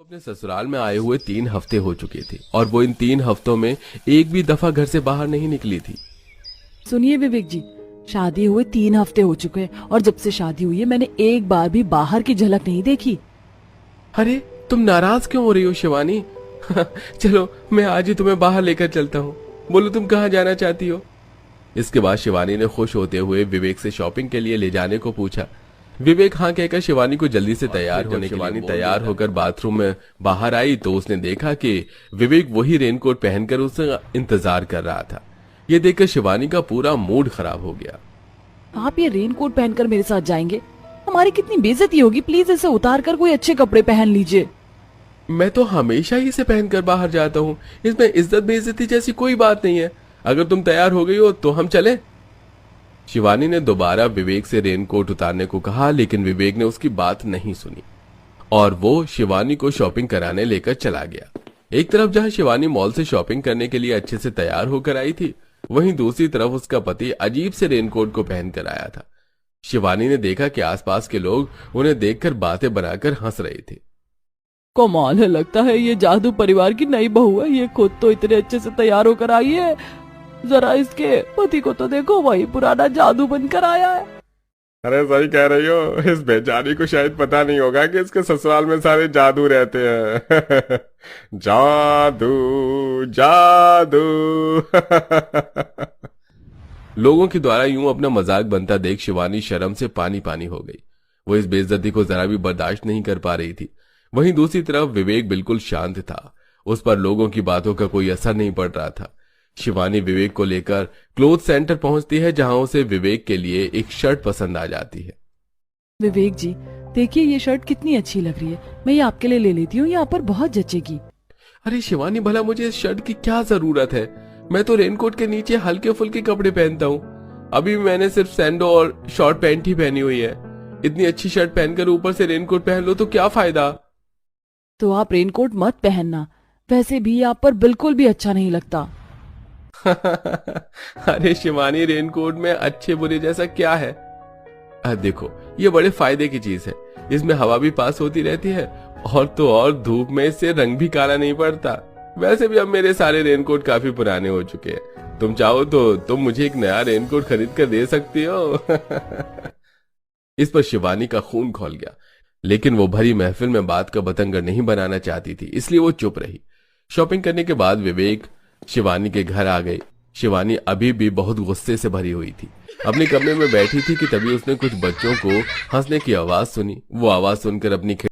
अपने ससुराल में आए हुए 3 हफ्ते हो चुके थे और वो इन 3 हफ्तों में एक भी दफा घर से बाहर नहीं निकली थी। सुनिए विवेक जी, शादी हुए 3 हफ्ते हो चुके हैं और जब से शादी हुई है मैंने एक बार भी बाहर की झलक नहीं देखी। अरे तुम नाराज क्यों हो रही हो शिवानी? चलो मैं आज ही तुम्हें बाहर लेकर चलता हूँ। बोलो तुम कहाँ जाना चाहती हो? इसके बाद शिवानी ने खुश होते हुए विवेक से शॉपिंग के लिए ले जाने को पूछा। विवेक हाँ कहकर शिवानी को जल्दी से तैयार होने के लिए शिवानी तैयार होकर बाथरूम में बाहर आई तो उसने देखा कि विवेक वही रेनकोट पहनकर उसका इंतजार कर रहा था। ये देखकर शिवानी का पूरा मूड खराब हो गया। आप ये रेनकोट पहनकर मेरे साथ जाएंगे? हमारी कितनी बेइज्जती होगी, प्लीज इसे उतार कर कोई अच्छे कपड़े पहन लीजिए। मैं तो हमेशा ही इसे पहनकर बाहर जाता हूँ, इसमें इज्जत बेइज्जती जैसी कोई बात नहीं है। अगर तुम तैयार हो गई हो तो हम चलें। शिवानी ने दोबारा विवेक से रेनकोट उतारने को कहा, लेकिन विवेक ने उसकी बात नहीं सुनी और वो शिवानी को शॉपिंग कराने लेकर चला गया। एक तरफ जहां शिवानी मॉल से शॉपिंग करने के लिए अच्छे से तैयार होकर आई थी, वहीं दूसरी तरफ उसका पति अजीब से रेनकोट को पहनकर आया था। शिवानी ने देखा कि आसपास के लोग उन्हें देखकर बातें बनाकर हंस रहे थे। कमाल है, लगता है ये जादू परिवार की नई बहू है। ये खुद तो इतने अच्छे से तैयार होकर आई है, जरा इसके पति को तो देखो, वही पुराना जादू बनकर आया है। अरे सही कह रही हो, इस बेचारी को शायद पता नहीं होगा कि इसके ससुराल में सारे जादू रहते हैं। जादू जादू। लोगों के द्वारा यूं अपना मजाक बनता देख शिवानी शर्म से पानी पानी हो गई। वो इस बेइज्जती को जरा भी बर्दाश्त नहीं कर पा रही थी। वहीं दूसरी तरफ विवेक बिल्कुल शांत था, उस पर लोगों की बातों का कोई असर नहीं पड़ रहा था। शिवानी विवेक को लेकर क्लोथ सेंटर पहुंचती है, जहां उसे विवेक के लिए एक शर्ट पसंद आ जाती है। विवेक जी देखिए, ये शर्ट कितनी अच्छी लग रही है, मैं ये आपके लिए ले लेती हूँ, यहाँ पर बहुत जचेगी। अरे शिवानी, भला मुझे इस शर्ट की क्या जरूरत है? मैं तो रेनकोट के नीचे हल्के फुल्के कपड़े पहनता हूँ। अभी मैंने सिर्फ सैंडो और शॉर्ट पैंट ही पहनी हुई है। इतनी अच्छी शर्ट पहनकर ऊपर से रेनकोट पहन लो तो क्या फायदा? तो आप रेनकोट मत पहनना, वैसे भी आप पर बिल्कुल भी अच्छा नहीं लगता। अरे शिवानी, रेनकोट में अच्छे बुरे जैसा क्या है? देखो, ये बड़े फायदे की चीज है। इसमें हवा भी पास होती रहती है और तो और धूप में इससे रंग भी काला नहीं पड़ता। वैसे भी अब मेरे सारे रेनकोट काफी पुराने हो चुके हैं। तुम चाहो तो तुम मुझे एक नया रेनकोट खरीद कर दे सकती हो। इस पर शिवानी का खून खौल गया, लेकिन वो भरी महफिल में बात का बतंगड़ नहीं बनाना चाहती थी, इसलिए वो चुप रही। शॉपिंग करने के बाद विवेक शिवानी के घर आ गई। शिवानी अभी भी बहुत गुस्से से भरी हुई थी। अपने कमरे में बैठी थी कि तभी उसने कुछ बच्चों को हंसने की आवाज सुनी। वो आवाज सुनकर अपनी